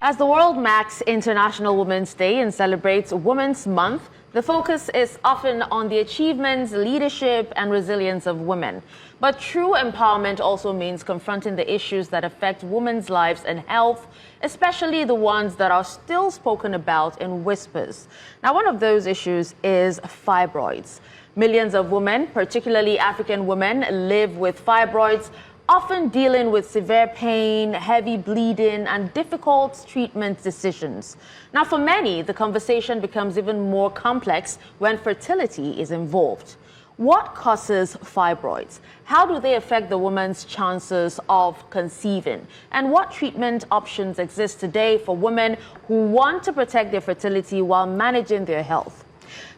As the world marks International Women's Day and celebrates Women's Month, the focus is often on the achievements, leadership, and resilience of women. But true empowerment also means confronting the issues that affect women's lives and health, especially the ones that are still spoken about in whispers. Now, one of those issues is fibroids. Millions of women, particularly African women, live with fibroids, often dealing with severe pain, heavy bleeding, and difficult treatment decisions. Now, for many, the conversation becomes even more complex when fertility is involved. What causes fibroids? How do they affect the woman's chances of conceiving? And what treatment options exist today for women who want to protect their fertility while managing their health?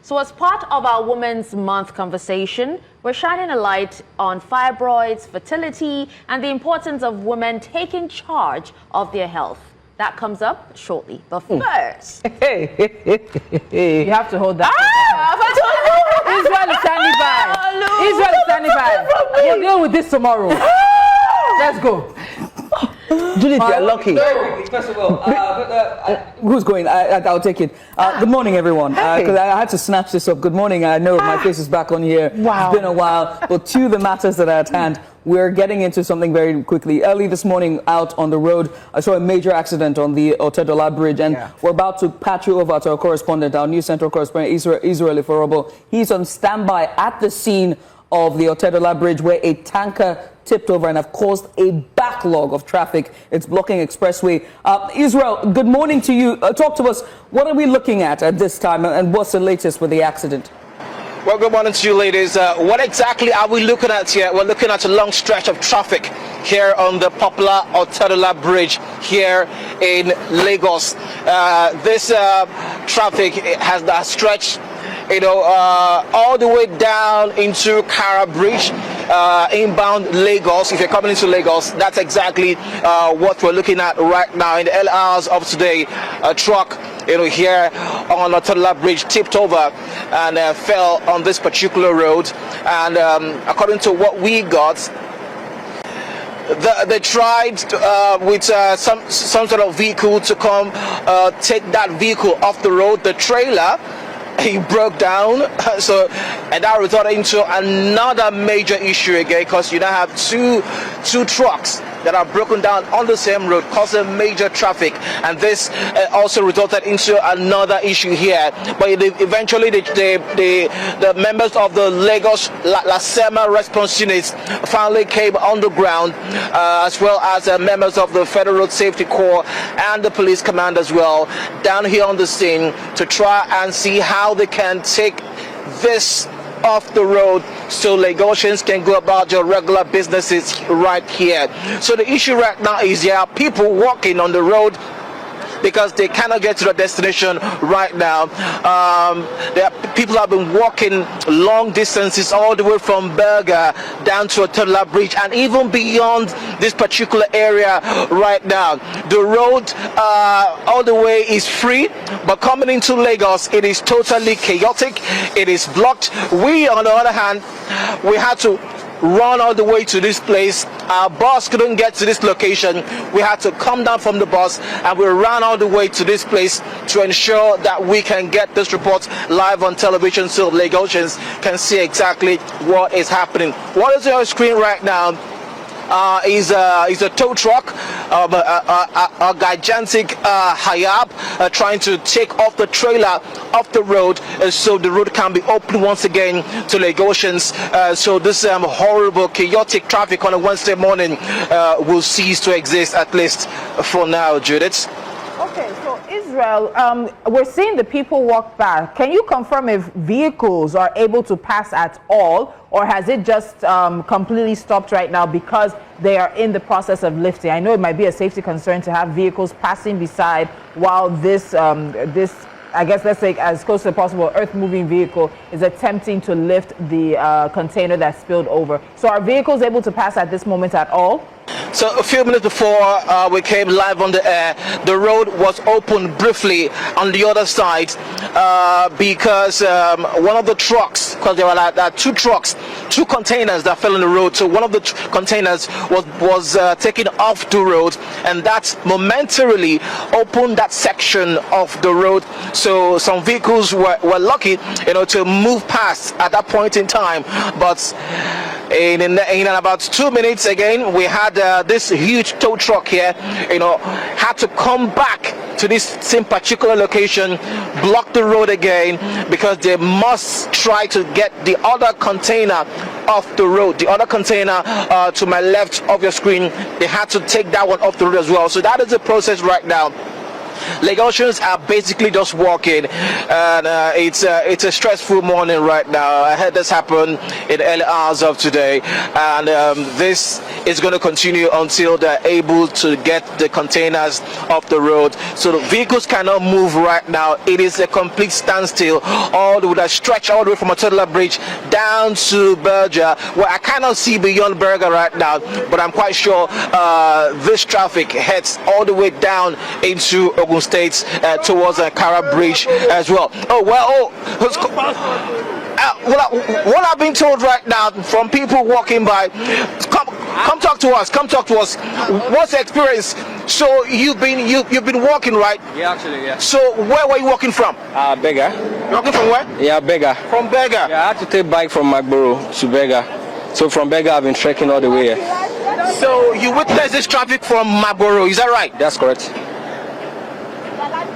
So as part of our Women's Month conversation, we're shining a light on fibroids, fertility, and the importance of women taking charge of their health. That comes up shortly. But first, you have to hold that. Israel is standing by. Israel is standing by. We'll deal with this tomorrow. Let's go. Judith, you're lucky. First of all, Who's going? I'll take it. Good morning, everyone. Because I had to snatch this up. Good morning. I know my face is back on here. Wow. It's been a while. But to the matters that are at hand, we're getting into something very quickly. Early this morning, out on the road, I saw a major accident on the Otedola Bridge, and we're about to patch you over to our correspondent, our News Central correspondent, Israel Iforobo. He's on standby at the scene of the Otedola Bridge, where a tanker tipped over and have caused a backlog of traffic. It's blocking expressway. Israel, good morning to you. Talk to us. What are we looking at this time, and what's the latest with the accident? well, good morning to you, ladies. What exactly are we looking at here? We're looking at a long stretch of traffic here on the popular Otedola Bridge here in Lagos. This traffic has stretched, all the way down into Kara Bridge, inbound Lagos. If you're coming into Lagos, that's exactly what we're looking at right now. In the early hours of today, a truck here on Otedola Bridge tipped over and fell on this particular road. And according to what we got, they tried with some sort of vehicle to come take that vehicle off the road. The trailer, he broke down, and that resulted into another major issue again, because you now have two trucks that are broken down on the same road, causing major traffic, and this also resulted into another issue here. But eventually, the members of the Lagos Lasema response units finally came on the ground, as well as members of the Federal Road Safety Corps and the police command as well, down here on the scene to try and see how they can take this off the road so Lagosians can go about your regular businesses right here. So the issue right now is there are people walking on the road because they cannot get to the destination right now. People have been walking long distances all the way from Berger down to Otedola Bridge and even beyond this particular area right now. The road all the way is free, but coming into Lagos, it is totally chaotic. It is blocked. We, on the other hand, we had to run all the way to this place. Our bus couldn't get to this location. We had to come down from the bus and we ran all the way to this place to ensure that we can get this report live on television so Lagosians can see exactly what is happening. What is on your screen right now is a tow truck, a gigantic Hayab trying to take off the trailer off the road so the road can be open once again to Lagosians. So this horrible, chaotic traffic on a Wednesday morning will cease to exist, at least for now, Judith. Okay, so Israel, we're seeing the people walk back. Can you confirm if vehicles are able to pass at all, or has it just completely stopped right now because they are in the process of lifting? I know it might be a safety concern to have vehicles passing beside while this, I guess, let's say as close as possible, earth-moving vehicle is attempting to lift the container that spilled over. So are vehicles able to pass at this moment at all? So a few minutes before we came live on the air, the road was open briefly on the other side because one of the trucks, because there were two trucks two containers that fell on the road. So one of the containers was taken off the road, and that momentarily opened that section of the road. So some vehicles were lucky, to move past at that point in time. But in about 2 minutes again, we had this huge tow truck here, had to come back to this same particular location, block the road again, because they must try to get the other container off the road. The other container to my left of your screen, they had to take that one off the road as well. So that is the process right now. Lagosians are basically just walking, and it's a stressful morning right now. I had this happen in the early hours of today, and this is going to continue until they're able to get the containers off the road. So the vehicles cannot move right now. It is a complete standstill. All the way stretch all the way from Otedola Bridge down to Berger, where I cannot see beyond Berger right now, but I'm quite sure this traffic heads all the way down into Ogun State towards Kara Bridge as well. What I've been told right now from people walking by, come talk to us. What's the experience? So you've been walking, right? Yeah, actually, yeah. So where were you walking from? Berger. Walking from where? Yeah, Berger. From Berger. Yeah, I had to take bike from Magboro to Berger. So from Berger, I've been trekking all the way here. So you witnessed this traffic from Magboro, is that right? That's correct.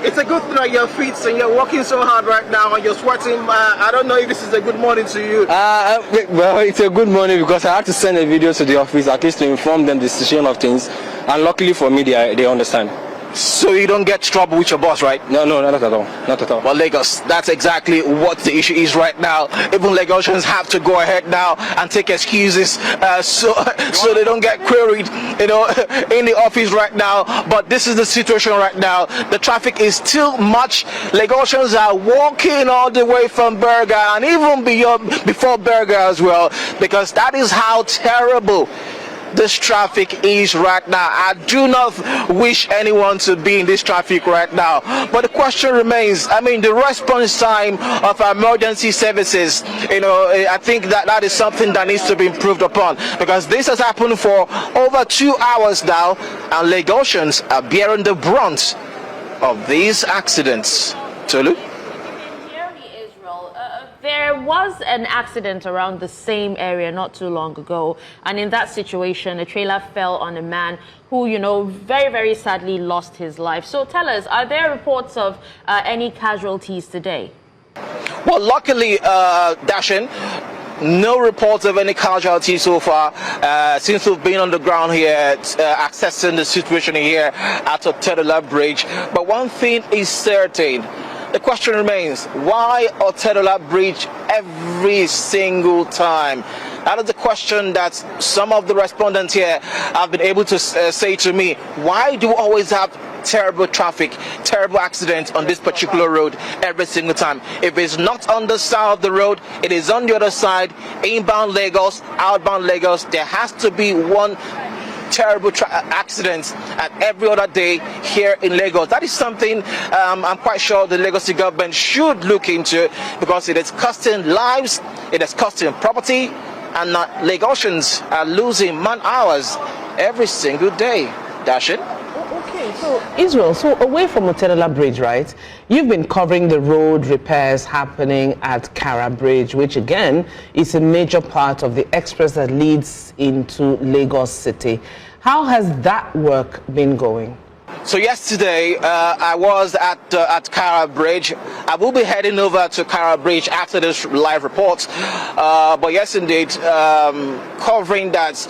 It's a good thing on your feet, and you're working so hard right now, and you're sweating. I don't know if this is a good morning to you. Well, it's a good morning because I had to send a video to the office at least to inform them the situation of things, and luckily for me, they understand. So you don't get trouble with your boss, right? No, not at all. Not at all. Well, Lagos, that's exactly what the issue is right now. Even Lagosians have to go ahead now and take excuses so they don't get queried, in the office right now. But this is the situation right now. The traffic is still much. Lagosians are walking all the way from Berger and even before Berger as well, because that is how terrible this traffic is right now. I do not wish anyone to be in this traffic right now, but the question remains, the response time of our emergency services, I think that is something that needs to be improved upon, because this has happened for over 2 hours now, and Lagosians are bearing the brunt of these accidents. Tolu? There was an accident around the same area not too long ago, and in that situation, a trailer fell on a man who, very, very sadly lost his life. So tell us, are there reports of any casualties today? Well, luckily, Dashin, no reports of any casualties so far, since we've been on the ground here, assessing the situation here at Otedola Bridge. But one thing is certain. The question remains, why Otedola Bridge every single time? That is the question that some of the respondents here have been able to say to me. Why do we always have terrible traffic, terrible accidents on this particular road every single time? If it's not on the side of the road, it is on the other side, inbound Lagos, outbound Lagos. There has to be one terrible accidents at every other day here in Lagos. That is something I'm quite sure the Lagos government should look into, because it is costing lives, it is costing property, and Lagosians are losing man hours every single day. Dashin? Okay, so Israel, away from Otedola Bridge, right? You've been covering the road repairs happening at Kara Bridge, which again is a major part of the express that leads into Lagos City. How has that work been going? So yesterday, I was at Kara Bridge. I will be heading over to Kara Bridge after this live report. But yes, indeed, covering that.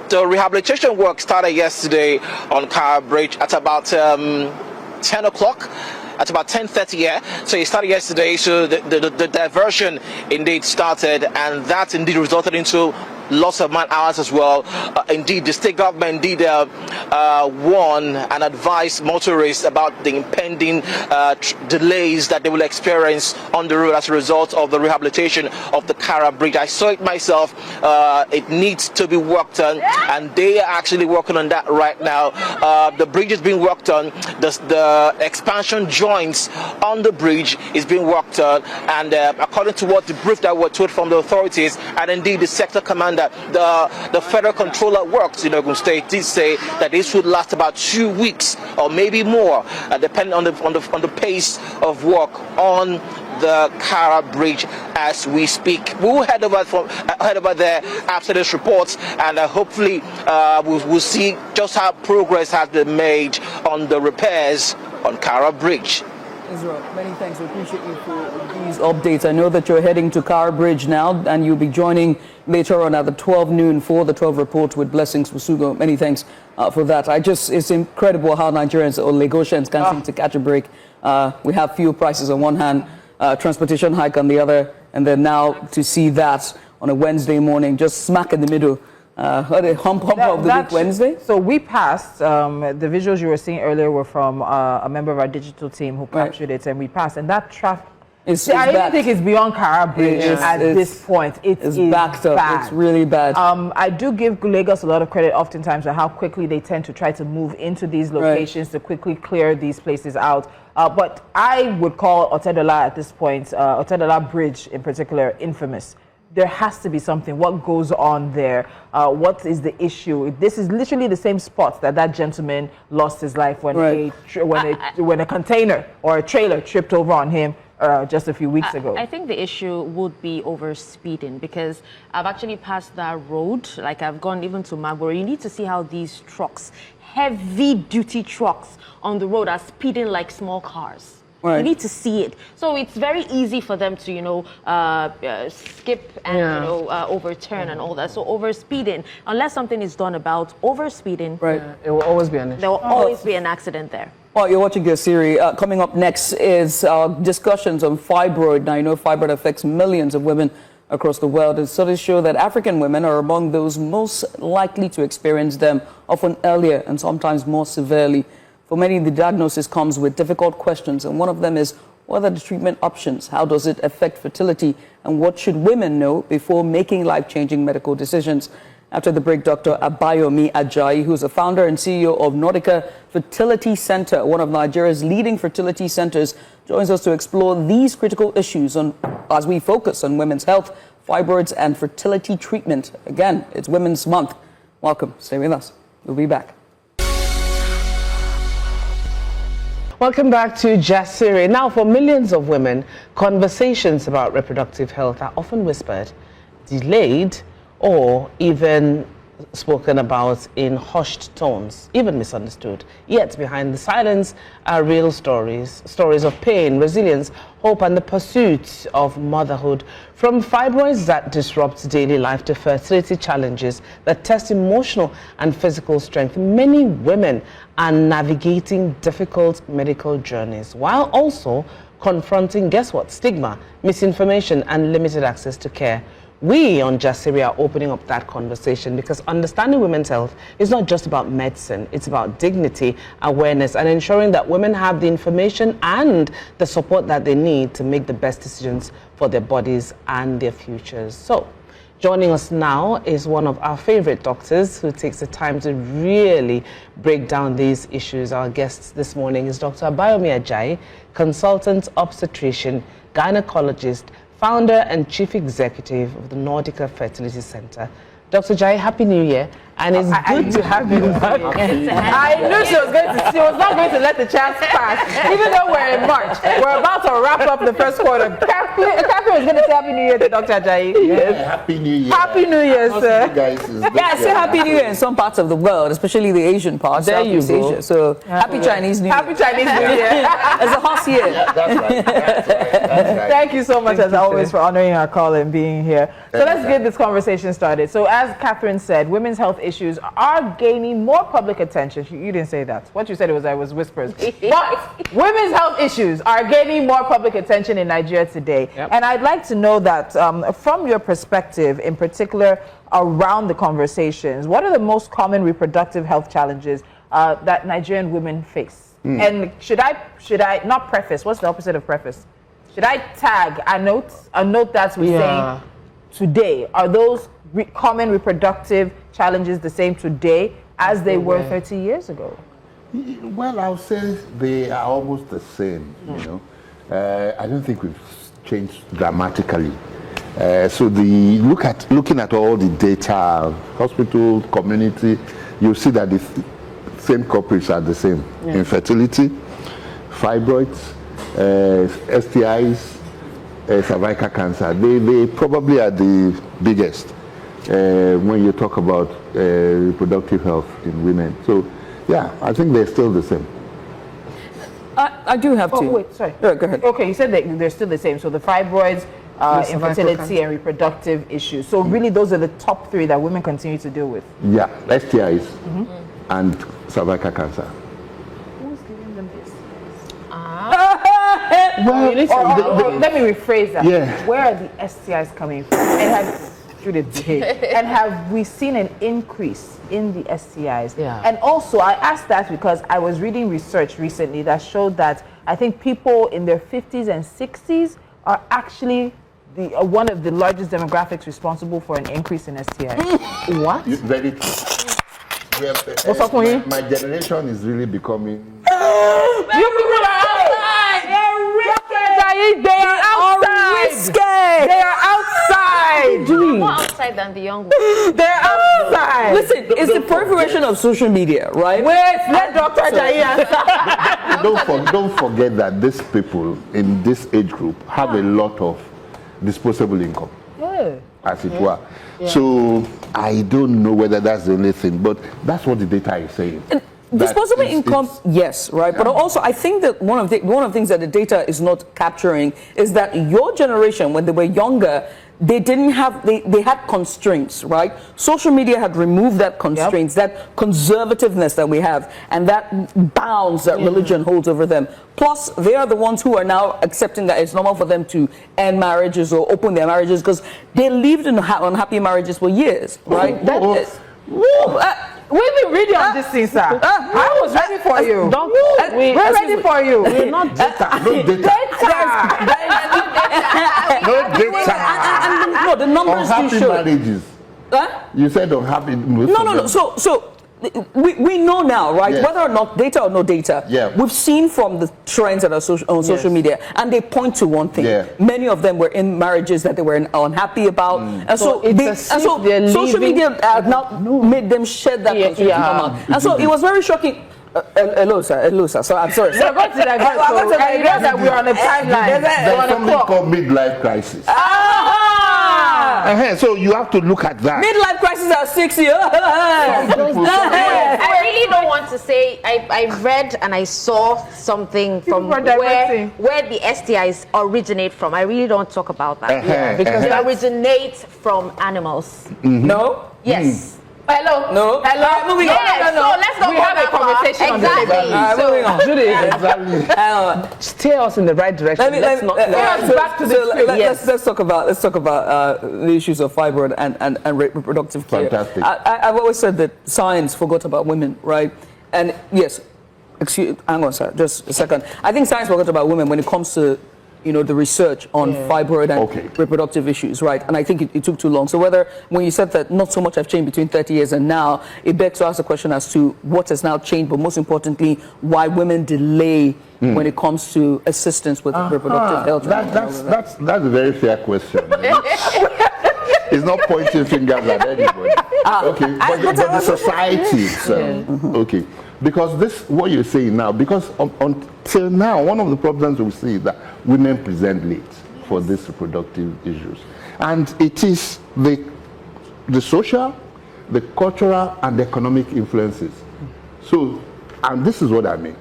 The rehabilitation work started yesterday on Kara Bridge at about 10 o'clock. At about 10:30, yeah. So it started yesterday. So the diversion indeed started, and that indeed resulted into loss of man hours as well. Indeed, the state government did warn and advise motorists about the impending delays that they will experience on the road as a result of the rehabilitation of the Kara Bridge. I saw it myself. It needs to be worked on, and they are actually working on that right now. The bridge is being worked on. The expansion joints on the bridge is being worked on, and according to what the brief that were told from the authorities, and indeed the sector commander, the federal controller works in Ogun State, did say that this would last about 2 weeks or maybe more, depending on the pace of work on the Kara Bridge as we speak. We will head over there after this report, and hopefully we'll see just how progress has been made on the repairs on Kara Bridge. Israel, many thanks. We appreciate you for these updates. I know that you're heading to Kara Bridge now, and you'll be joining later on at the 12 noon for the 12 report with Blessings Musugo. Many thanks for that. It's incredible how Nigerians or Lagosians can't seem to catch a break. We have fuel prices on one hand, transportation hike on the other, and then now to see that on a Wednesday morning, just smack in the middle. Hump of the week Wednesday. So we passed. The visuals you were seeing earlier were from a member of our digital team who captured it, and we passed. And that traffic. I don't think it's beyond Kara Bridge at this point. It's backed up. Bad. It's really bad. I do give Lagos a lot of credit oftentimes for how quickly they tend to try to move into these locations to quickly clear these places out. But I would call Otedola at this point, Otedola Bridge in particular, infamous. There has to be something. What goes on there? What is the issue? This is literally the same spot that gentleman lost his life when when a container or a trailer tripped over on him just a few weeks ago. I think the issue would be over speeding, because I've actually passed that road. Like, I've gone even to Magboro. You need to see how these trucks, heavy duty trucks on the road, are speeding like small cars. Right. You need to see it. So it's very easy for them to, skip and, overturn and all that. So overspeeding, unless something is done about overspeeding, it will always be an issue. There will always be an accident there. Well, you're watching your series. Coming up next is discussions on fibroid. Now, you know fibroid affects millions of women across the world, and studies show that African women are among those most likely to experience them, often earlier and sometimes more severely. For many, the diagnosis comes with difficult questions, and one of them is, what are the treatment options? How does it affect fertility? And what should women know before making life-changing medical decisions? After the break, Dr. Abayomi Ajayi, who's the founder and CEO of Nordica Fertility Center, one of Nigeria's leading fertility centers, joins us to explore these critical issues as we focus on women's health, fibroids, and fertility treatment. Again, it's Women's Month. Welcome. Stay with us. We'll be back. Welcome back to Jasiri. Now, for millions of women, conversations about reproductive health are often whispered, delayed, or even spoken about in hushed tones, even misunderstood. Yet behind the silence are real stories, stories of pain, resilience, hope, and the pursuit of motherhood. From fibroids that disrupt daily life to fertility challenges that test emotional and physical strength, many women are navigating difficult medical journeys while also confronting, guess what, stigma, misinformation, and limited access to care. We on Jasiri are opening up that conversation, because understanding women's health is not just about medicine. It's about dignity, awareness, and ensuring that women have the information and the support that they need to make the best decisions for their bodies and their futures. So, joining us now is one of our favorite doctors who takes the time to really break down these issues. Our guest this morning is Dr. Abayomi Ajayi, consultant obstetrician, gynecologist, founder and chief executive of the Nordica Fertility Center. Dr. Ajayi, Happy New Year, and it's good to have you back. I knew she was not going to let the chance pass, even though we're in March. We're about to wrap up the first quarter. Catherine was going to say Happy New Year to Dr. Ajayi. Yes. Happy New Year. Happy New Year, sir. You guys is Yeah, say Happy New Year in some parts of the world, especially the Asian parts, Southeast Asia. So happy Chinese New Year. Happy Chinese New Year. It's a horse year. Yeah, that's right. That's right. Thank you so much, as always, for honoring our call and being here. So let's get this conversation started. So as Catherine said, women's health issues are gaining more public attention. You didn't say that. What you said was whispers. But women's health issues are gaining more public attention in Nigeria today. Yep. And I'd like to know that from your perspective, in particular, around the conversations, what are the most common reproductive health challenges that Nigerian women face? And should I not preface? What's the opposite of preface? Should I tag a note that's saying today? Are those common reproductive challenges the same today as they were 30 years ago? Well, I'll say they are almost the same. You know, I don't think we've changed dramatically. So looking at all the data, hospital, community, you see that the same culprits are the same. Infertility, fibroids, STIs, cervical cancer. They probably are the biggest when you talk about reproductive health in women. So, yeah, I think they're still the same. I do have to. Oh, wait, sorry. Yeah, go ahead. Okay, you said that they're still the same. So the fibroids, infertility, and reproductive issues. So really, those are the top three that women continue to deal with. Yeah, STIs and cervical cancer. Who's giving them this? Well, let me rephrase that. Yeah. Where are the STIs coming from? And have we seen an increase in the STIs? Yeah. And also, I asked that because I was reading research recently that showed that I think people in their 50s and 60s are actually one of the largest demographics responsible for an increase in STIs. What? Very true. My generation is really becoming. You people are outside! They are outside! They are outside! More outside than the young ones. They're outside! Listen, it's the proliferation of social media, right? Wait, let Dr. Ajayi answer. Don't forget that these people in this age group have a lot of disposable income, as it were. Yeah. So I don't know whether that's the only thing, but that's what the data is saying. Disposable income, yes, right. But also, I think that one of the things that the data is not capturing is that your generation, when they were younger, they didn't have they had constraints, right? Social media had removed that constraints, that conservativeness that we have, and that bounds that religion holds over them. Plus, they are the ones who are now accepting that it's normal for them to end marriages or open their marriages because they lived in unhappy marriages for years, right? We've been reading on this thing, sir. I was ready for you. We're ready for you. We're not data. No data. No, the numbers do show. Marriages. You said unhappy. No. So we know now, right? Yes. Whether or not data or no data, we've seen from the trends that are on social media, and they point to one thing. Yeah. Many of them were in marriages that they were unhappy about, and so social media have now made them shed that confusion. And so it was very shocking. Hello, sir. So I'm sorry. We're going to that we're on a timeline. There's something called midlife crisis. So you have to look at that. Midlife crisis at 60. I really don't want to say. I read and I saw something from where the STIs originate from. I really don't talk about that because they originate from animals. No. Yes. Hello. No. Hello. Moving on. No. Let's not have a conversation exactly. on this. Moving on. Judy, steer us in the right direction. Let's talk about the issues of fibroid and reproductive care. Fantastic. I've always said that science forgot about women, right? And yes, hang on, sir, just a second. I think science forgot about women when it comes to the research on fibroid and reproductive issues, right? And I think it took too long. So when you said that not so much have changed between 30 years and now, it begs to ask the question as to what has now changed, but most importantly, why women delay when it comes to assistance with reproductive health. That's a very fair question. It's not pointing fingers at anybody. But the society itself. Okay. Because what you're saying now, because until now, one of the problems we see is that women present late for these reproductive issues. And it is the social, the cultural, and the economic influences. So, and this is what I mean.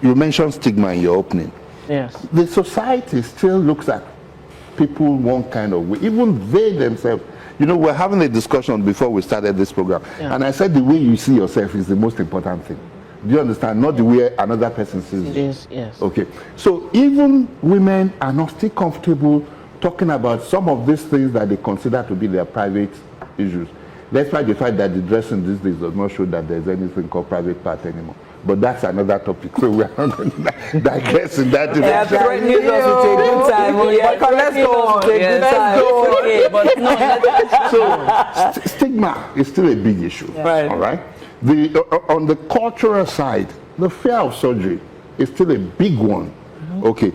You mentioned stigma in your opening. Yes. The society still looks at people one kind of way. Even they themselves, You know, we're having a discussion before we started this program, and I said the way you see yourself is the most important thing. Do you understand? Not the way another person sees you. Yes. Okay. So even women are not still comfortable talking about some of these things that they consider to be their private issues. Despite the fact that the dressing these days does not show that there's anything called private part anymore. But that's another topic, so we are not going to digress in that direction. Yeah, threatening us with a good time. Oh, yeah, let's go on. But no, So stigma is still a big issue. Right. All right. On the cultural side, the fear of surgery is still a big one. Okay.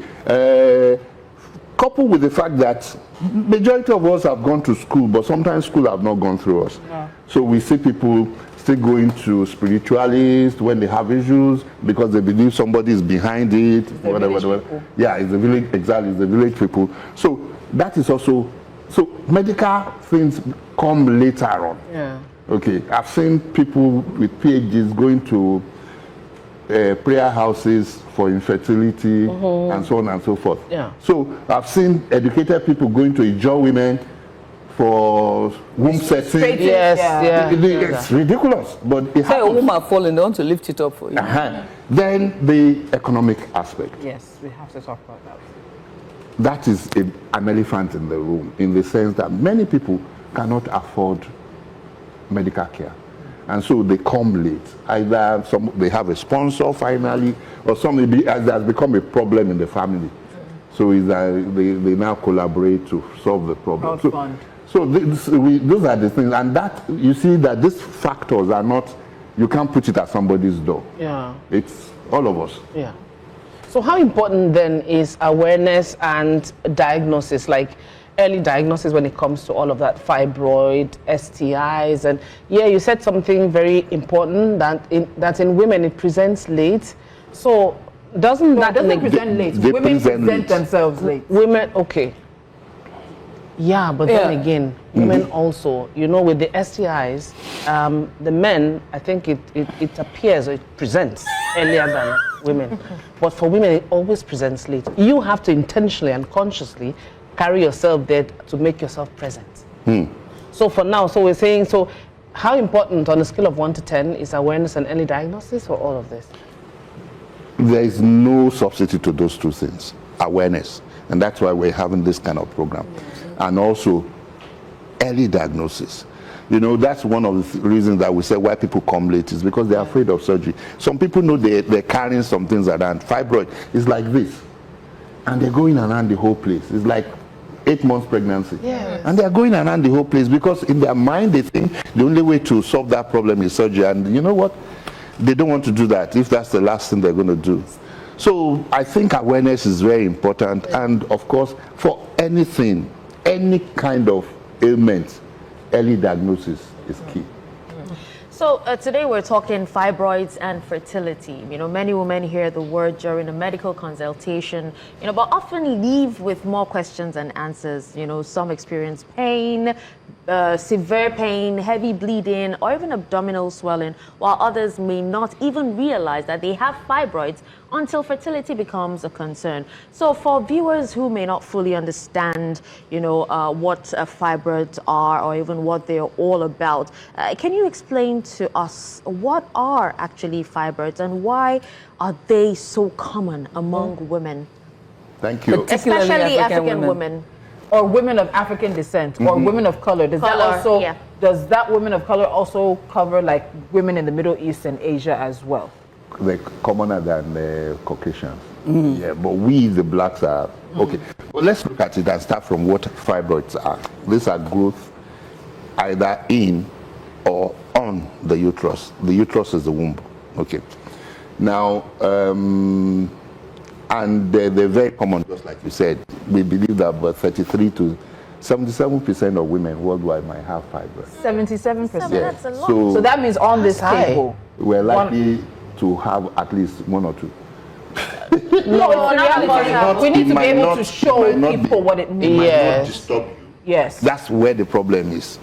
Coupled with the fact that majority of us have gone to school, but sometimes school have not gone through us. So we see people still going to spiritualists when they have issues because they believe somebody is behind it. Whatever. Yeah, it's the village, exactly, it's the village people. So that is also, so medical things come later on. Yeah. Okay, I've seen people with PhDs going to prayer houses for infertility and so on and so forth. Yeah. So I've seen educated people going to enjoy women for womb setting. It's ridiculous, but it say a happens. woman falling, they want to lift it up for you. Then the economic aspect. Yes, we have to talk about that. That is an elephant in the room, in the sense that many people cannot afford medical care. And so they come late. Either they have a sponsor finally, or something has become a problem in the family. So they now collaborate to solve the problem. So those are the things. And that, you see that these factors are not, you can't put it at somebody's door. Yeah. It's all of us. Yeah. So how important then is awareness and diagnosis, like early diagnosis when it comes to all of that, fibroid, STIs, and you said something very important, that in women it presents late. So doesn't present late? Women present themselves late. Women, okay. Yeah, but then again, women also, you know, with the STIs, the men, I think it appears, it presents earlier than women. But for women, it always presents late. You have to intentionally and consciously carry yourself there to make yourself present. So for now, so we're saying, so how important on a scale of 1 to 10 is awareness and early diagnosis for all of this? There is no substitute to those two things. Awareness. And that's why we're having this kind of program. And also early diagnosis. You know, that's one of the reasons that we say why people come late is because they're afraid of surgery. Some people know they're carrying some things around. Fibroid is like this. And they're going around the whole place. It's like 8 months pregnancy. Yes. And they're going around the whole place because in their mind they think the only way to solve that problem is surgery. And you know what? They don't want to do that if that's the last thing they're going to do. So I think awareness is very important. And of course, for anything, any kind of ailment, early diagnosis is key. So today we're talking fibroids and fertility. You know, many women hear the word during a medical consultation, you know, but often leave with more questions than answers. You know, some experience pain, severe pain, heavy bleeding, or even abdominal swelling, while others may not even realize that they have fibroids until fertility becomes a concern. So for viewers who may not fully understand, you know, what fibroids are or even what they're all about, can you explain to us what are actually fibroids and why are they so common among women? Thank you. Especially African women. Or women of African descent, or women of color. Does that women of color also cover like women in the Middle East and Asia as well? They're commoner than the Caucasians. Yeah, but we, the blacks, are okay. Well, let's look at it and start from what fibroids are. These are growth either in or on the uterus. The uterus is the womb. Okay. Now, and they're very common, just like you said. We believe that about 33 to 77% of women worldwide might have fibroids. 77%. Yeah. That's a lot. So that means on this table, we're likely to have at least one or two. we need to be able to show people what it means. It might not disturb you. Yes. That's where the problem is.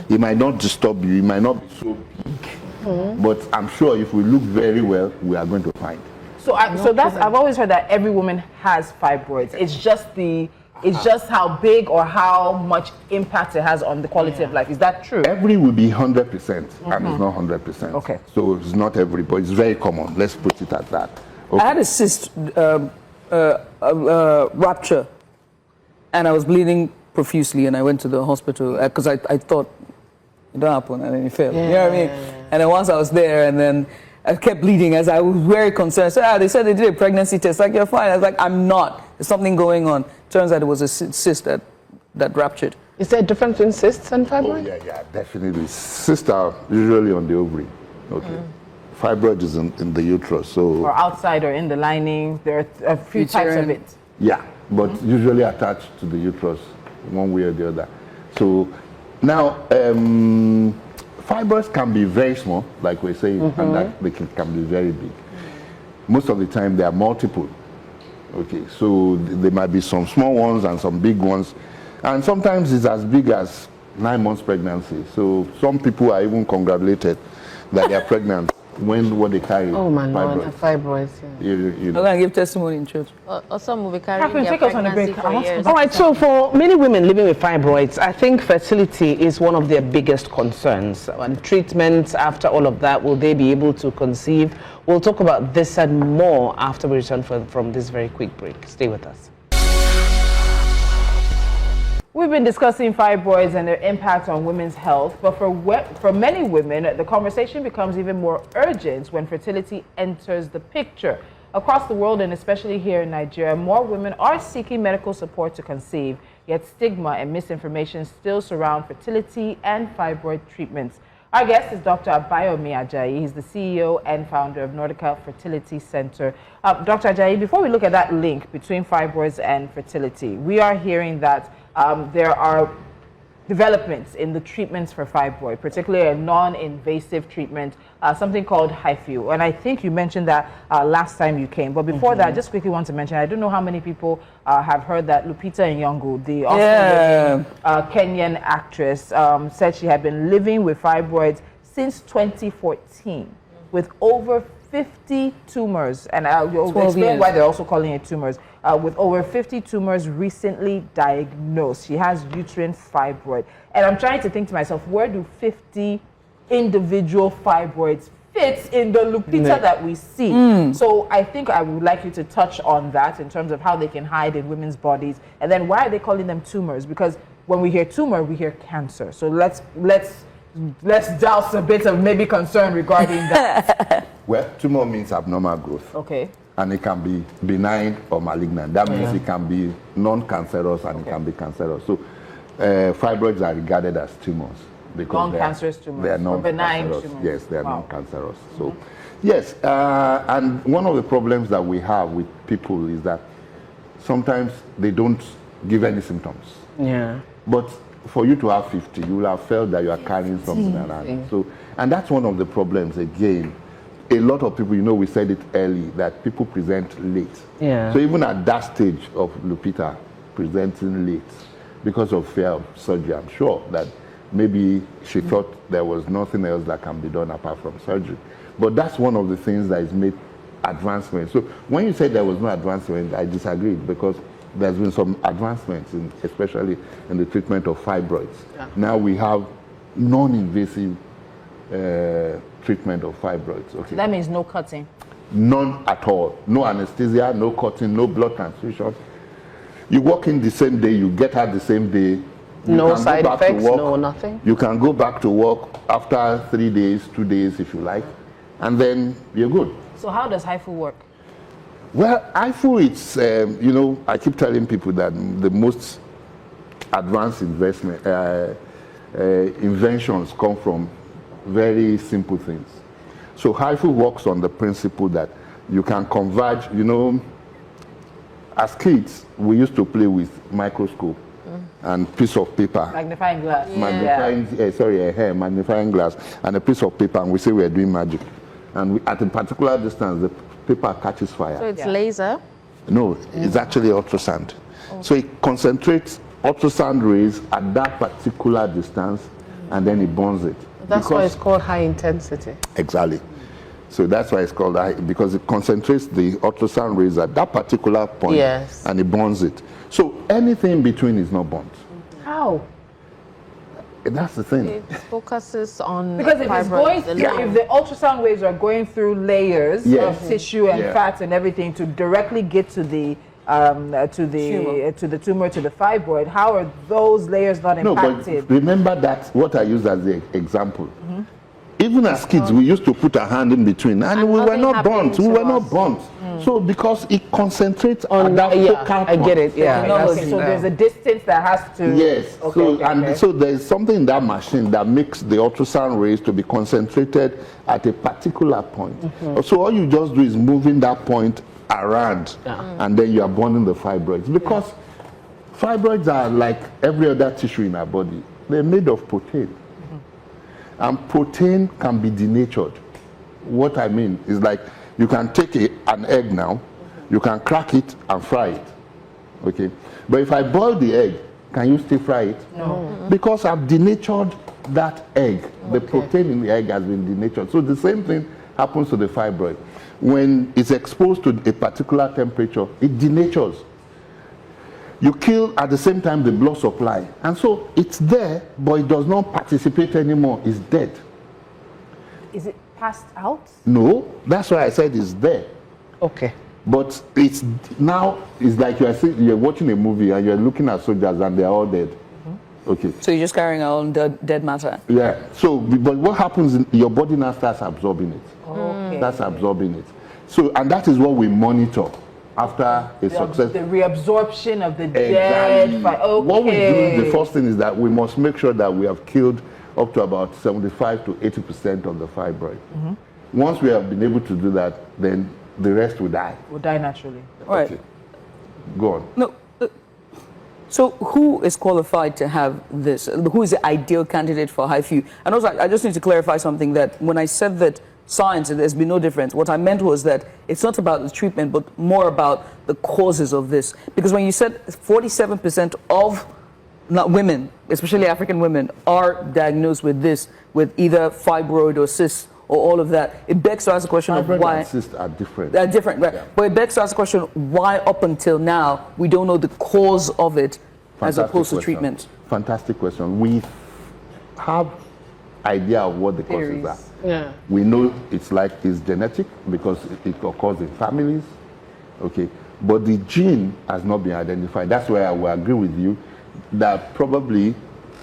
It might not disturb you, it might not be so big, but I'm sure if we look very well, we are going to find. So I've always heard that every woman has fibroids. It's just the It's just how big or how much impact it has on the quality of life. Is that true? Every will be 100%, and it's not 100%. Okay. So it's not every, but it's very common. Let's put it at that. Okay. I had a cyst rupture, and I was bleeding profusely, and I went to the hospital because I thought it don't happen, and then it failed. You know what I mean? And then once I was there, and then I kept bleeding as I was very concerned. So they said they did a pregnancy test. Like, you're fine. I was like, I'm not. There's something going on. Turns out it was a cyst that ruptured. Is there a difference between cysts and fibroids? Oh, yeah, definitely. Cysts are usually on the ovary. Okay. Fibroid is in the uterus. So. Or outside or in the lining. There are a few types of it. Yeah, but usually attached to the uterus, one way or the other. So now, fibroids can be very small, like we're saying, and that they can be very big. Most of the time, they are multiple. Okay, so there might be some small ones and some big ones, and sometimes it's as big as 9 months pregnancy. So some people are even congratulated that they are pregnant when they carry. Oh my fibroids. Lord, fibroids. Yeah. You I'm know. going to give testimony in church. Or some will be carrying Catherine, their take us on a pregnancy break. for years. All right, so for many women living with fibroids, I think fertility is one of their biggest concerns. And treatments after all of that, will they be able to conceive? We'll talk about this and more after we return from this very quick break. Stay with us. We've been discussing fibroids and their impact on women's health, but for many women, the conversation becomes even more urgent when fertility enters the picture. Across the world, and especially here in Nigeria, more women are seeking medical support to conceive, yet stigma and misinformation still surround fertility and fibroid treatments. Our guest is Dr. Abayomi Ajayi. He's the CEO and founder of Nordica Fertility Center. Dr. Ajayi, before we look at that link between fibroids and fertility, we are hearing that there are developments in the treatments for fibroid, particularly a non-invasive treatment, something called HIFU. And I think you mentioned that last time you came. But before that, I just quickly want to mention, I don't know how many people have heard that Lupita Nyong'o, the Kenyan actress, said she had been living with fibroids since 2014 with over 50 tumors. And I'll explain why they're also calling it tumors. With over 50 tumors recently diagnosed. She has uterine fibroid. And I'm trying to think to myself, where do 50 individual fibroids fit in the Lupita that we see? So I think I would like you to touch on that in terms of how they can hide in women's bodies. And then why are they calling them tumors? Because when we hear tumor, we hear cancer. So let's douse a bit of maybe concern regarding that. Well, tumor means abnormal growth. Okay. And it can be benign or malignant. That means it can be non-cancerous and it can be cancerous. So fibroids are regarded as tumors. Non-cancerous tumors. They are benign non-cancerous. tumors. Yes, they are non-cancerous. So, yes, and one of the problems that we have with people is that sometimes they don't give any symptoms. Yeah. But for you to have 50, you will have felt that you are carrying something around. So, and that's one of the problems again. A lot of people, we said it early, that people present late. Yeah. So even at that stage of Lupita presenting late because of fear of surgery, I'm sure that maybe she thought there was nothing else that can be done apart from surgery. But that's one of the things that has made advancement. So when you say there was no advancement, I disagreed, because there's been some advancements, especially in the treatment of fibroids. Yeah. Now we have non-invasive treatment of fibroids. Okay. That means no cutting. None at all. No anesthesia, no cutting, no blood transfusion. You walk in the same day, you get out the same day. No side effects, no nothing. You can go back to work after 3 days, 2 days if you like, and then you're good. So how does HIFU work? Well, HIFU, it's, I keep telling people that the most advanced inventions come from very simple things. So HIFU works on the principle that you can converge, as kids, we used to play with microscope and piece of paper. Magnifying glass. Magnifying glass and a piece of paper, and we say we're doing magic. And at a particular distance, the paper catches fire. So it's laser? No, it's actually ultrasound. So it concentrates ultrasound rays at that particular distance, and then it burns it. That's why it's called high intensity. Exactly. So that's why it's called because it concentrates the ultrasound rays at that particular point, Yes. and it burns it. So anything in between is not burnt. How? That's the thing. It focuses on Because if it's going through, if the ultrasound waves are going through layers Yes. of tissue and Yeah. fats and everything to directly get to the tumor, to the fibroid, how are those layers not No, impacted? but remember that what I used as the example. Even as kids, we used to put a hand in between, and we were nothing not happened burnt. We to were us. not burnt. So because it concentrates on that yeah, focal I get it. point. Yeah. Okay, so there's a distance that has to. Yes. Okay, So okay, and okay. so there is something in that machine that makes the ultrasound rays to be concentrated at a particular point. So all you just do is moving that point around, and then you are burning the fibroids, because fibroids are like every other tissue in our body. They're made of protein, and protein can be denatured. What I mean is, like, you can take an egg now, you can crack it and fry it, okay? But if I boil the egg, can you still fry it? No. Because I've denatured that egg. The protein in the egg has been denatured. So the same thing happens to the fibroid. When it's exposed to a particular temperature, it denatures. You kill at the same time the blood supply. And so it's there, but it does not participate anymore. It's dead. Is it passed out? No, that's why I said it's there. Okay. But it's now, it's like you're watching a movie and you're looking at soldiers and they're all dead. Okay. So you're just carrying on dead matter. Yeah. So, but what happens in your body now starts absorbing it. Okay. That's absorbing it. So, and that is what we monitor after a success. The reabsorption of the Exactly. dead. Okay. What we do, the first thing is that we must make sure that we have killed up to about 75 to 80% of the fibroid. Once we have been able to do that, then the rest will die. Will die naturally. Right. Okay. Go on. No. So who is qualified to have this? Who is the ideal candidate for HIFU? And also, I just need to clarify something, that when I said that science, there's been no difference, what I meant was that it's not about the treatment, but more about the causes of this. Because when you said 47% of women, especially African women, are diagnosed with this, with either fibroid or cysts or all of that, it begs to ask the question Fibroid of why. and cysts are different. They're different, right? Yeah. But it begs to ask the question, why up until now we don't know the cause of it as opposed to treatment? Fantastic question. We have idea of what the causes are. Yeah. We know it's genetic because it occurs in families, okay? But the gene has not been identified. That's where I will agree with you that probably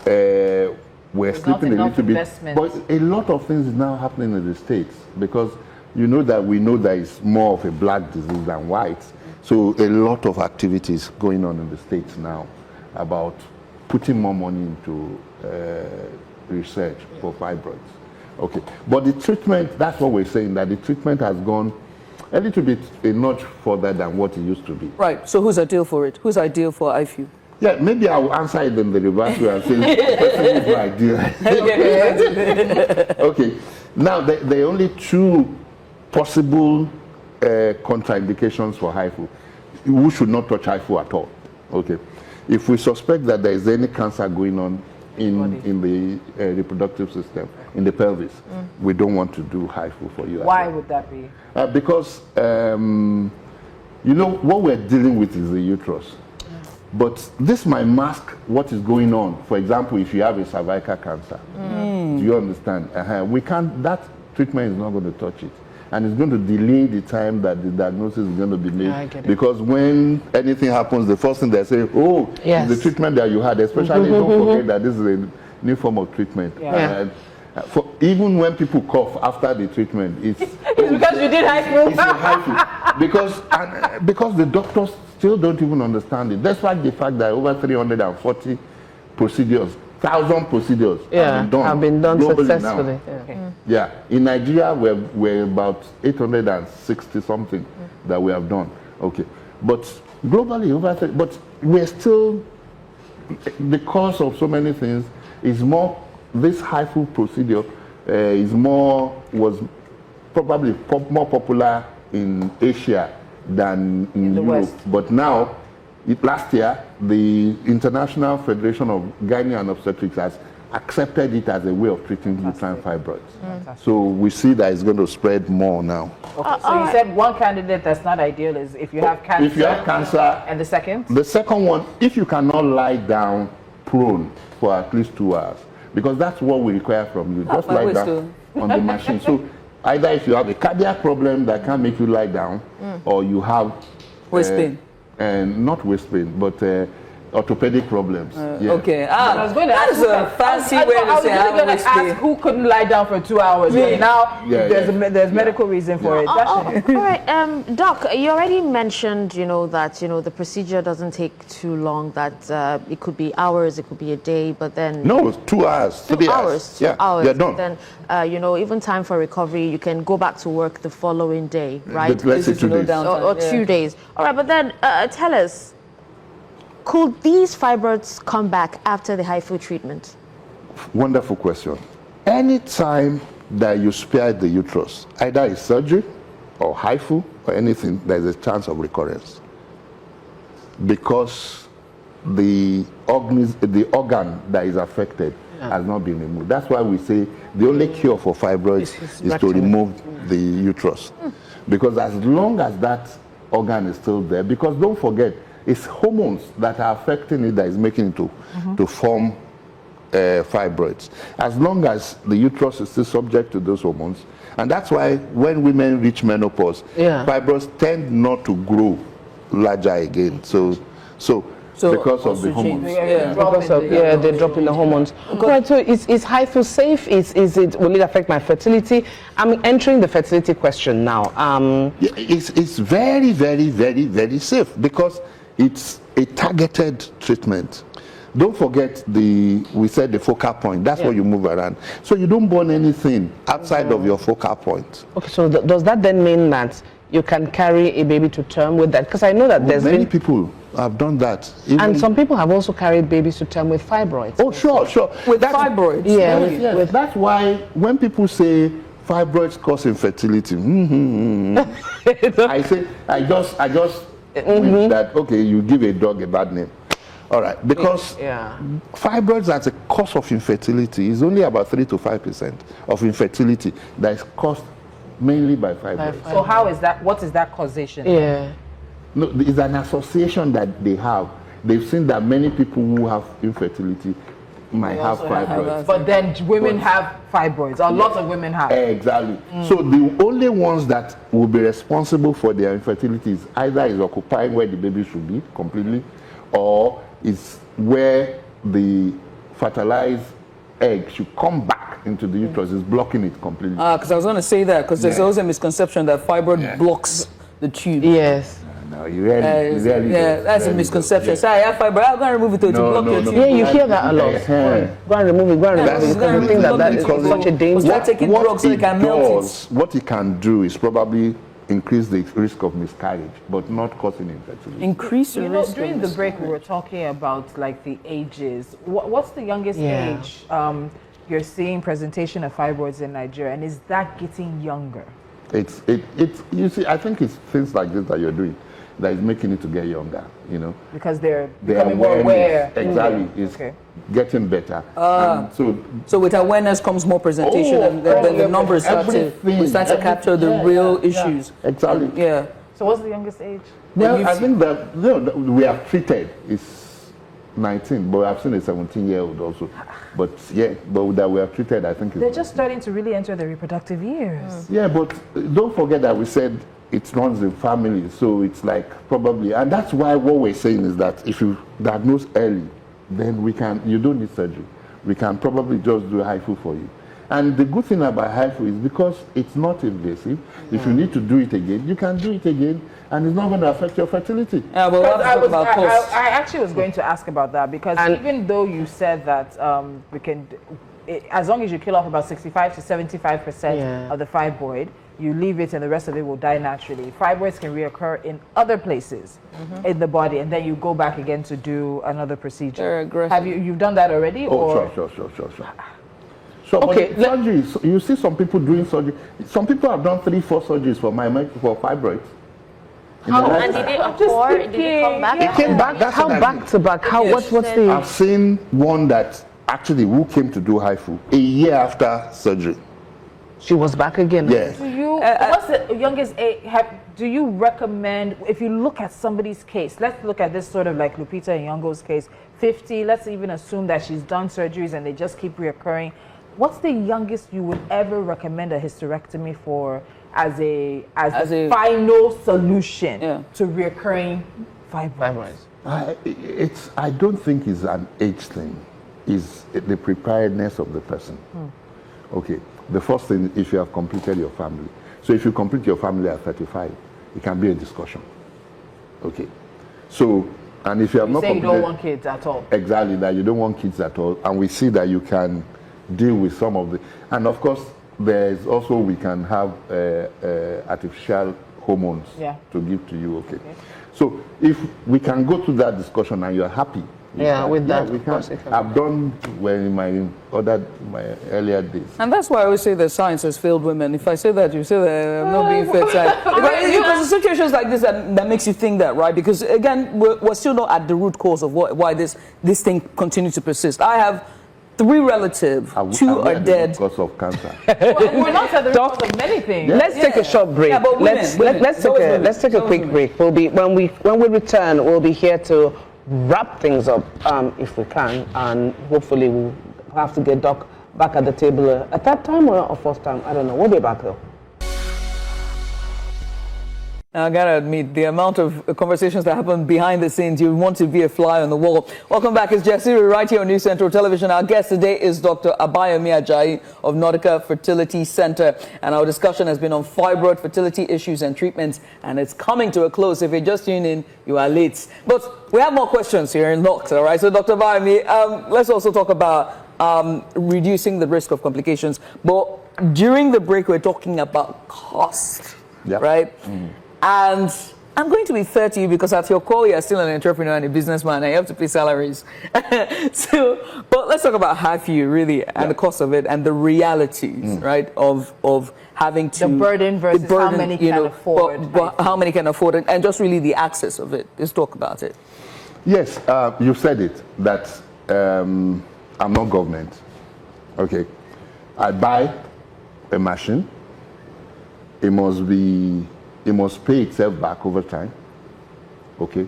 we're sleeping a little bit. Investment. But a lot of things is now happening in the States, because we know that it's more of a black disease than white. So a lot of activities going on in the States now about putting more money into research for fibroids. Okay, but the treatment, that's what we're saying, that the treatment has gone a little bit, a notch further than what it used to be. Right, so who's ideal for it? Who's ideal for IFU? Yeah, maybe I will answer it in the reverse way and say, this is my idea. Okay, now there are only two possible contraindications for HIFU. We should not touch HIFU at all. Okay, if we suspect that there is any cancer going on in the reproductive system, in the pelvis, we don't want to do HIFU for you. Why would that be? Because what we're dealing with is the uterus. But this might mask what is going on. For example, if you have a cervical cancer, do you understand? We can't. That treatment is not going to touch it, and it's going to delay the time that the diagnosis is going to be made. I get it. Because when anything happens, the first thing they say, "Oh, Yes. the treatment that you had." Especially, don't forget that this is a new form of treatment. Yeah. For even when people cough after the treatment, it's Because you did HIFU. it's a HIFU. Because the doctors still don't even understand it. Despite the fact that over 340 procedures, 1,000 procedures have been done globally successfully. now. Yeah. Yeah, in Nigeria we're about 860 something that we have done. Okay, but globally but we're still, the cause of so many things is more. This HIFU procedure was probably more popular in Asia than in the Europe. West. But now, last year, the International Federation of Gynae and Obstetrics has accepted it as a way of treating uterine fibroids. So we see that it's going to spread more now. Okay, so you said one candidate that's not ideal is if you have cancer. If you have cancer. And the second? The second one, if you cannot lie down prone for at least 2 hours, because that's what we require from you. Just lie down on the machine. So either if you have a cardiac problem that can't make you lie down, or you have waist pain. And not waist pain, but orthopedic problems. Okay. I was going to ask a fancy way to say I was going to ask who couldn't lie down for 2 hours. But now there's medical reason for it. All right, Doc, you already mentioned, that, the procedure doesn't take too long, that it could be hours, it could be a day, but then... No, 2 hours, 3 hours. 2 hours. You're done. Then, even time for recovery, you can go back to work the following day, right? Let's say 2 days. Or 2 days. All right, but then tell us, could these fibroids come back after the HIFU treatment? Wonderful question. Anytime that you spare the uterus, either it's surgery or HIFU or anything, there's a chance of recurrence. Because the organ that is affected has not been removed. That's why we say the only cure for fibroids is to remove the uterus. Because as long as that organ is still there, because don't forget, it's hormones that are affecting it that is making it to form fibroids. As long as the uterus is still subject to those hormones, and that's why when women reach menopause, fibroids tend not to grow larger again. So because of the hormones. They're dropping the hormones. Right, so is HIFU safe? Will it affect my fertility? I'm entering the fertility question now. It's very, very, very, very safe because it's a targeted treatment. Don't forget we said the focal point. That's what you move around. So you don't burn anything outside of your focal point. Okay, so does that then mean that you can carry a baby to term with that? Because I know that many people have done that. And some people have also carried babies to term with fibroids. Oh, sure. With fibroids? Yeah. That's why when people say fibroids cause infertility, I just mean that, okay, you give a dog a bad name. All right, because fibroids as a cause of infertility is only about 3 to 5% of infertility that is caused mainly by fibroids. So how is that? What is that causation? No, it's an association that they have. They've seen that many people who have infertility might have fibroids. But then women have fibroids, or lots of women have. Exactly. So the only ones that will be responsible for their infertility is either is occupying where the baby should be completely, or is where the fertilized egg should come back into the uterus, is blocking it completely. Because I was going to say that, because there's always a misconception that fibroid blocks the tube. Yes. No, you really that's a misconception. So I have fibroid, I'm going to remove it to block your tube. Yeah, you hear that a lot. Go and remove it, because we think that is such a danger. What it can do is probably increase the risk of miscarriage, but not causing infertility. Increase the risk. During the break, we were talking about like the ages. What's the youngest age you're seeing presentation of fibroids in Nigeria, and is that getting younger? It's you see, I think it's things like this that you're doing that is making it to get younger, because they're becoming more aware. Exactly, it's getting better. So with awareness comes more presentation, and then the numbers start to capture the real issues. Exactly. Yeah. So what's the youngest age? Well, I think that we have treated is 19, but I've seen a 17-year-old also. But that we have treated, I think they're just starting to really enter the reproductive years. Yeah, but don't forget that we said it runs in families, so it's like probably, and that's why what we're saying is that if you diagnose early, then you don't need surgery. We can probably just do HIFU for you. And the good thing about HIFU is because it's not invasive. If you need to do it again, you can do it again, and it's not going to affect your fertility. Yeah, but I actually was going to ask about that, because even though you said that we can, as long as you kill off about 65 to 75% of the fibroid, you leave it and the rest of it will die naturally. Fibroids can reoccur in other places in the body, and then you go back again to do another procedure. Have you've done that already? Oh, sure. So, okay, surgery, you see some people doing surgery. Some people have done 3-4 surgeries for fibroids. And did they occur? Did they come back? It came back. That's how back to back? What's the? I've seen one that actually who came to do HIFU a year after surgery. She was back again. Yes. Do you, what's the youngest age? Do you recommend, if you look at somebody's case, let's look at this sort of like Lupita Nyong'o's case, 50, let's even assume that she's done surgeries and they just keep reoccurring. What's the youngest you would ever recommend a hysterectomy for as a final solution to reoccurring fibroids? I don't think it's an age thing. It's the preparedness of the person. Okay. The first thing, if you have completed your family. So if you complete your family at 35, it can be a discussion. Okay. So, and if you have not completed... you don't want kids at all. Exactly, that you don't want kids at all. And we see that you can deal with some of the... And of course, there's also, we can have artificial hormones to give to you. Okay. So if we can go through that discussion and you're happy, with that, we can. I've done well in my earlier days. And that's why I always say that science has failed women. If I say that, you say that I'm not being fertile. Because the situations like this that makes you think that, right? Because again, we're still not at the root cause of why this thing continues to persist. I have 3 relatives, 2 are dead because of cancer. We're not at the root cause of many things. Let's take a short break. Yeah, but let's take a quick break. When we return, we'll be here to wrap things up if we can, and hopefully we'll have to get Doc back at the table at that time or a first time. I don't know. We'll be back though. I gotta admit, the amount of conversations that happen behind the scenes, you want to be a fly on the wall. Welcome back, it's Jesse right here on News Central Television. Our guest today is Dr. Abayomi Ajayi of Nordica Fertility Center, and our discussion has been on fibroid fertility issues and treatments, and it's coming to a close. If you're just tuning in, you are late. But we have more questions here in locked, all right? So Dr. Abayomi, let's also talk about reducing the risk of complications. But during the break, we're talking about cost, right? And I'm going to be fair to you because at your core, you're still an entrepreneur and a businessman and you have to pay salaries. But let's talk about HIFU really and the cost of it and the realities, right, of having to... The burden versus how many can afford. But how many can afford it and just really the access of it. Let's talk about it. Yes, you said it, that I'm not government. Okay. I buy a machine. It must pay itself back over time. Okay.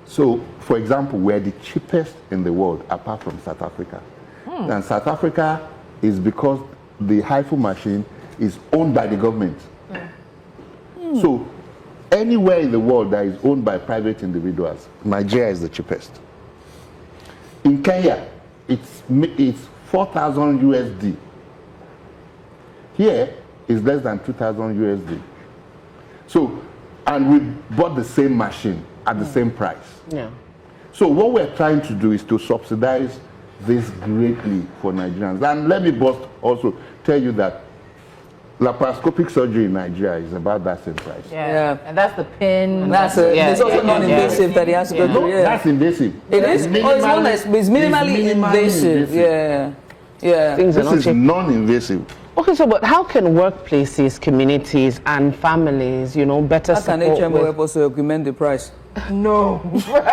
So, for example, we're the cheapest in the world apart from South Africa. And South Africa is because the HIFU machine is owned by the government. So, anywhere in the world that is owned by private individuals, Nigeria is the cheapest. In Kenya, it's 4,000 USD. Here, it's less than 2,000 USD. So, and we bought the same machine at the same price. So what we're trying to do is to subsidize this greatly for Nigerians. And let me also tell you that laparoscopic surgery in Nigeria is about that same price. And that's the pin. And that's it's also non-invasive that he has to go through. No, that's invasive. It is? It's minimally invasive. This is non-invasive. Okay, so but how can workplaces, communities, and families, better support? How can HMO help us to augment the price? No. But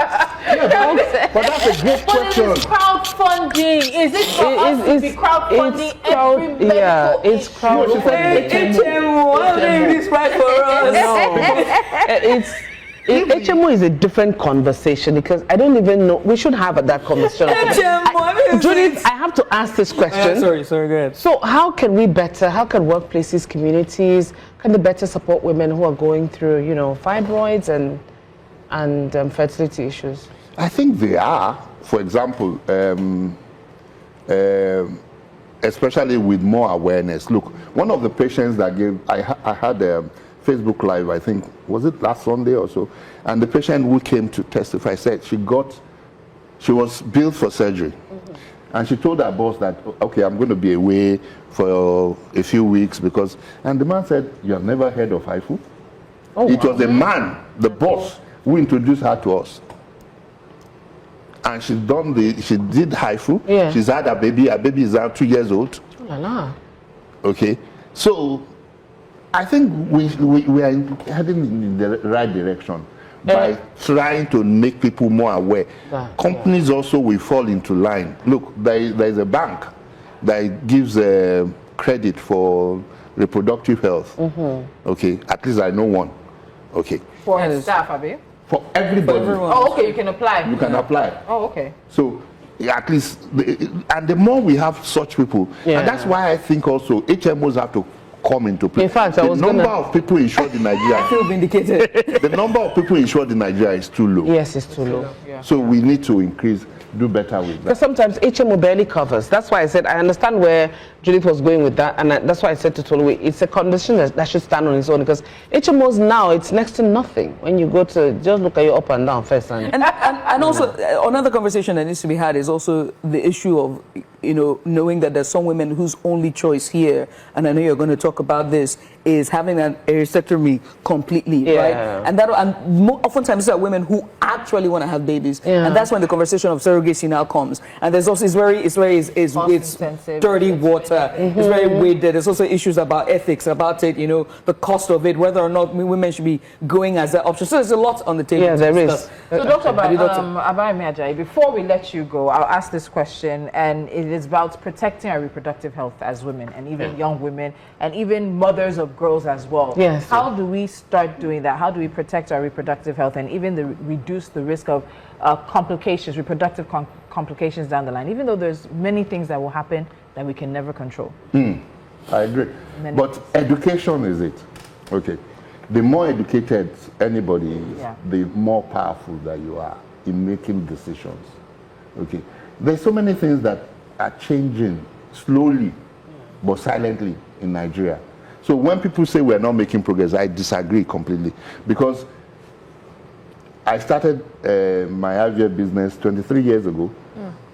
that's a great question. But it's crowdfunding. Is it for us to be crowdfunding every medical it's crowdfunding. HMO, how do you this price for us? HMO is a different conversation because I don't even know. We should have that conversation. Judith, I have to ask this question. Sorry, go ahead. So how can workplaces, communities, can they better support women who are going through, fibroids and fertility issues? I think they are. For example, especially with more awareness. Look, one of the patients that I had Facebook Live, I think, was it last Sunday or so? And the patient who came to testify said she was billed for surgery. And she told her boss that, okay, I'm going to be away for a few weeks and the man said, you have never heard of HIFU? It was the man, the boss, who introduced her to us. And she did HIFU. She's had a baby. Her baby is now 2 years old. Okay. So I think we are heading in the right direction. by trying to make people more aware. Companies also will fall into line. Look, there is a bank that gives credit for reproductive health. Okay, at least I know one. Okay. For staff, Abi? For everybody. Oh, okay, you can apply. You can apply. Oh, okay. So at least, and the more we have such people, and that's why I think also HMOs have to come into play. In fact, the number of people insured in Nigeria, I feel vindicated. the number of people insured in Nigeria is too low. Yes, it's too low. So we need to increase, do better with that. Because sometimes HMO barely covers. That's why I said I understand where Judith was going with that, and that's why I said to Tolu, it's a condition that should stand on its own. Because HMOs now, it's next to nothing. When you go to, just look at your up and down first. And also, another conversation that needs to be had is also the issue of, knowing that there's some women whose only choice here, and I know you're going to talk about this, is having a hysterectomy completely, right? And oftentimes there are women who actually want to have babies, and that's when the conversation of surrogacy now comes. And there's also it's dirty water, it's very weighted. There's also issues about ethics, about it, the cost of it, whether or not women should be going as their option. So there's a lot on the table. Yeah, there is. So Dr. Abayomi Ajayi, before we let you go, I'll ask this question, and it is about protecting our reproductive health as women, and even young women, and even mothers of girls as well. Yes. How do we start doing that? How do we protect our reproductive health and even reduce the risk of complications, reproductive complications down the line, even though there's many things that will happen that we can never control? I agree. But education is it. Okay. The more educated anybody is, the more powerful that you are in making decisions. Okay. There's so many things that are changing slowly but silently in Nigeria. So when people say we're not making progress, I disagree completely, because I started my IVF business 23 years ago.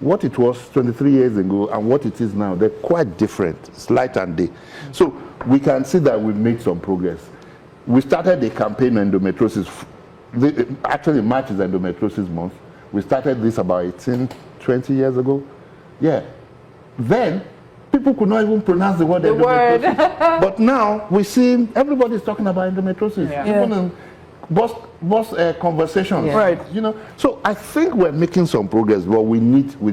What it was 23 years ago and what it is now, they're quite different. It's light and day. So we can see that we've made some progress. We started a campaign on endometriosis. Actually, March is endometriosis month. We started this about 18, 20 years ago. Yeah. Then people could not even pronounce the word endometriosis. But now we see everybody's talking about endometriosis. Even in boss conversations. Right. So I think we're making some progress, but we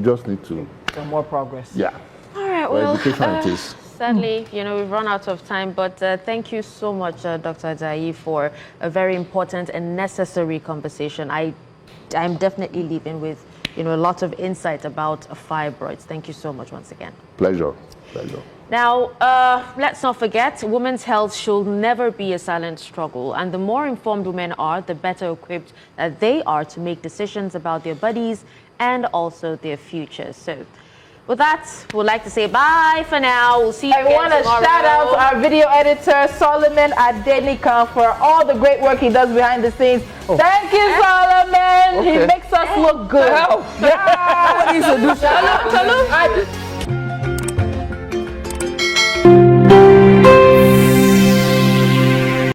just need to. Some more progress. Yeah. All right, well, education it is. Sadly, we've run out of time, but thank you so much, Dr. Ajayi, for a very important and necessary conversation. I'm definitely leaving with, a lot of insight about fibroids. Thank you so much once again. Pleasure. Now, let's not forget, women's health should never be a silent struggle. And the more informed women are, the better equipped that they are to make decisions about their bodies and also their futures. So, with that, we'd like to say bye for now. We'll see you again tomorrow. I want to shout out our video editor, Solomon Adenika, for all the great work he does behind the scenes. Thank you, Solomon. He makes us look good. Yeah. Salute.